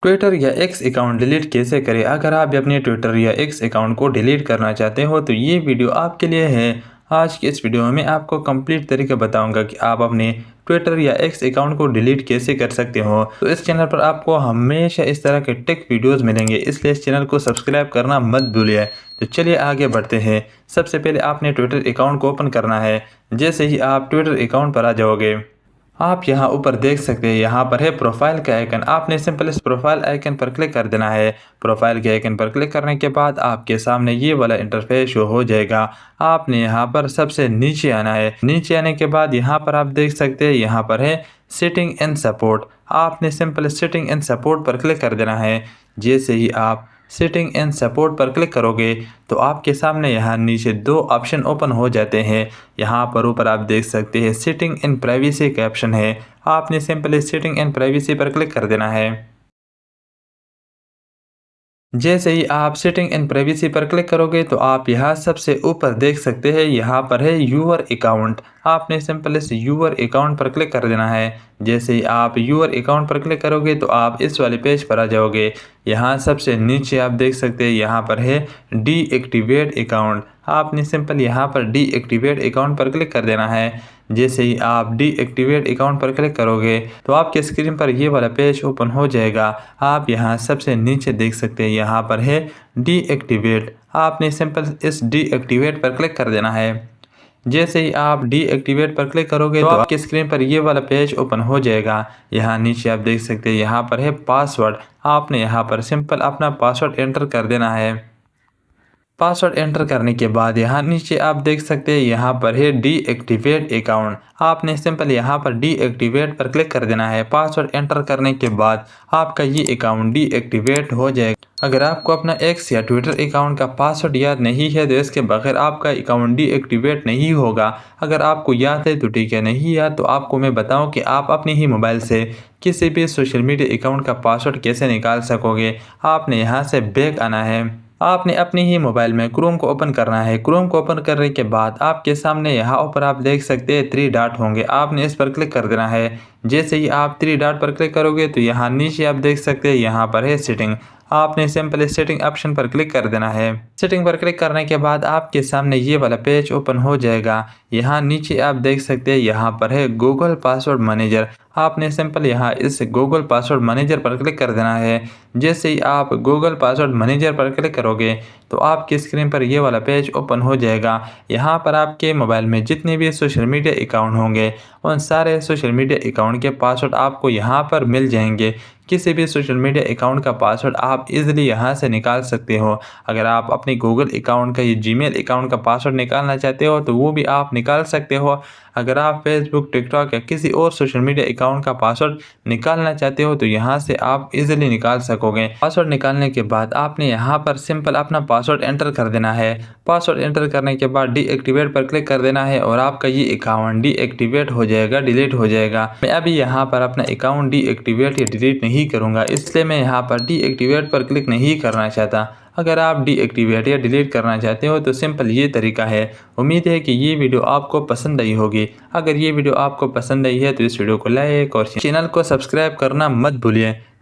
Twitter या x account delete कैसे करें। अगर आप भी अपने ट्विटर या एक्स अकाउंट को डिलीट करना चाहते हो तो ये वीडियो आपके लिए है। आज की इस वीडियो में मैं आपको कंप्लीट तरीके बताऊंगा कि आप अपने ट्विटर या एक्स अकाउंट को डिलीट कैसे कर सकते हो। तो इस चैनल पर आपको हमेशा इस तरह के टेक वीडियोस मिलेंगे, इसलिए इस चैनल को सब्सक्राइब करना मत भूलिए। तो चलिए आगे बढ़ते हैं। सबसे पहले आपने ट्विटर अकाउंट को ओपन करना है। जैसे ही आप ट्विटर अकाउंट पर आ जाओगे, आप यहाँ ऊपर देख सकते हैं, यहाँ पर है प्रोफाइल का आइकन। आपने सिंपल इस प्रोफाइल आइकन पर क्लिक कर देना है। प्रोफाइल के आइकन पर क्लिक करने के बाद आपके सामने ये वाला इंटरफेस शो हो जाएगा। आपने यहाँ पर सबसे नीचे आना है। नीचे आने के बाद यहाँ पर आप देख सकते हैं, यहाँ पर है सेटिंग एंड सपोर्ट। आपने सिंपल सेटिंग एंड सपोर्ट पर क्लिक कर देना है। जैसे ही आप सेटिंग एंड सपोर्ट पर क्लिक करोगे तो आपके सामने यहाँ नीचे दो ऑप्शन ओपन हो जाते हैं। यहाँ पर ऊपर आप देख सकते हैं सेटिंग एंड प्राइवेसी का ऑप्शन है। आपने सिंपली सेटिंग एंड प्राइवेसी पर क्लिक कर देना है। जैसे ही आप सेटिंग एंड प्राइवेसी पर क्लिक करोगे तो आप यहाँ सबसे ऊपर देख सकते हैं, यहाँ पर है यूअर अकाउंट। आपने सिंपल इस यूअर अकाउंट पर क्लिक कर देना है। जैसे ही आप यूअर अकाउंट पर क्लिक करोगे तो आप इस वाले पेज पर आ जाओगे। यहाँ सबसे नीचे आप देख सकते हैं, यहाँ पर है डीएक्टिवेट अकाउंट। आपने सिंपल यहाँ पर डीएक्टिवेट अकाउंट पर क्लिक कर देना है। जैसे ही आप डीएक्टिवेट अकाउंट पर क्लिक करोगे तो आपके स्क्रीन पर ये वाला पेज ओपन हो जाएगा। आप यहाँ सबसे नीचे देख सकते हैं, यहाँ पर है डीएक्टिवेट। आपने सिंपल इस डीएक्टिवेट पर क्लिक कर देना है। जैसे ही आप डीएक्टिवेट पर क्लिक करोगे तो आपके स्क्रीन पर ये वाला पेज ओपन हो जाएगा। यहाँ नीचे आप देख सकते हैं, यहाँ पर है पासवर्ड। आपने यहाँ पर सिंपल अपना पासवर्ड एंटर कर देना है। पासवर्ड एंटर करने के बाद यहाँ नीचे आप देख सकते हैं, यहाँ पर है डीएक्टिवेट अकाउंट। आपने सिंपल यहाँ पर डीएक्टिवेट पर क्लिक कर देना है। पासवर्ड एंटर करने के बाद आपका ये अकाउंट डीएक्टिवेट हो जाएगा। अगर आपको अपना एक्स या ट्विटर अकाउंट का पासवर्ड याद नहीं है तो इसके बगैर आपका अकाउंट डीएक्टिवेट नहीं होगा। अगर आपको याद है तो ठीक है, नहीं याद तो आपको मैं बताऊं कि आप अपने ही मोबाइल से किसी भी सोशल मीडिया अकाउंट का पासवर्ड कैसे निकाल सकोगे। आपने यहाँ से बैक आना है। आपने अपने ही मोबाइल में क्रोम को ओपन करना है। क्रोम को ओपन करने के बाद आपके सामने यहाँ ऊपर आप देख सकते हैं थ्री डॉट होंगे। आपने इस पर क्लिक कर देना है। जैसे ही आप थ्री डॉट पर क्लिक करोगे तो यहाँ नीचे आप देख सकते हैं, यहाँ पर है सेटिंग। आपने सिंपल सेटिंग ऑप्शन पर क्लिक कर देना है। सेटिंग पर क्लिक करने के बाद आपके सामने ये वाला पेज ओपन हो जाएगा। यहाँ नीचे आप देख सकते हैं, यहाँ पर है गूगल पासवर्ड मैनेजर। आपने सिंपल यहाँ इस गूगल पासवर्ड मैनेजर पर क्लिक कर देना है। जैसे ही आप गूगल पासवर्ड मैनेजर पर क्लिक करोगे तो आपकी स्क्रीन पर ये वाला पेज ओपन हो जाएगा। यहाँ पर आपके मोबाइल में जितने भी सोशल मीडिया अकाउंट होंगे उन सारे सोशल मीडिया अकाउंट के पासवर्ड आपको यहाँ पर मिल जाएंगे। किसी भी सोशल मीडिया अकाउंट का पासवर्ड आप इजीली यहाँ से निकाल सकते हो। अगर आप अपने गूगल अकाउंट का या जीमेल अकाउंट का पासवर्ड निकालना चाहते हो तो वो भी आप निकाल सकते हो। अगर आप फेसबुक, टिकटॉक या किसी और सोशल मीडिया अकाउंट का पासवर्ड निकालना चाहते हो तो यहाँ से आप इजीली निकाल सकोगे। पासवर्ड निकालने के बाद आपने यहाँ पर सिंपल अपना पासवर्ड एंटर कर देना है। पासवर्ड एंटर करने के बाद डीएक्टिवेट पर क्लिक कर देना है और आपका ये अकाउंट डीएक्टिवेट हो जाएगा, डिलीट हो जाएगा। मैं अभी यहाँ पर अपना अकाउंट डीएक्टिवेट या डिलीट नहीं करूँगा, इसलिए मैं यहाँ पर डीएक्टिवेट पर क्लिक नहीं करना चाहता। अगर आप डीएक्टिवेट या डिलीट करना चाहते हो तो सिंपल ये तरीका है। उम्मीद है कि ये वीडियो आपको पसंद आई होगी। अगर ये वीडियो आपको पसंद आई है तो इस वीडियो को लाइक और चैनल को सब्सक्राइब करना मत भूलिए।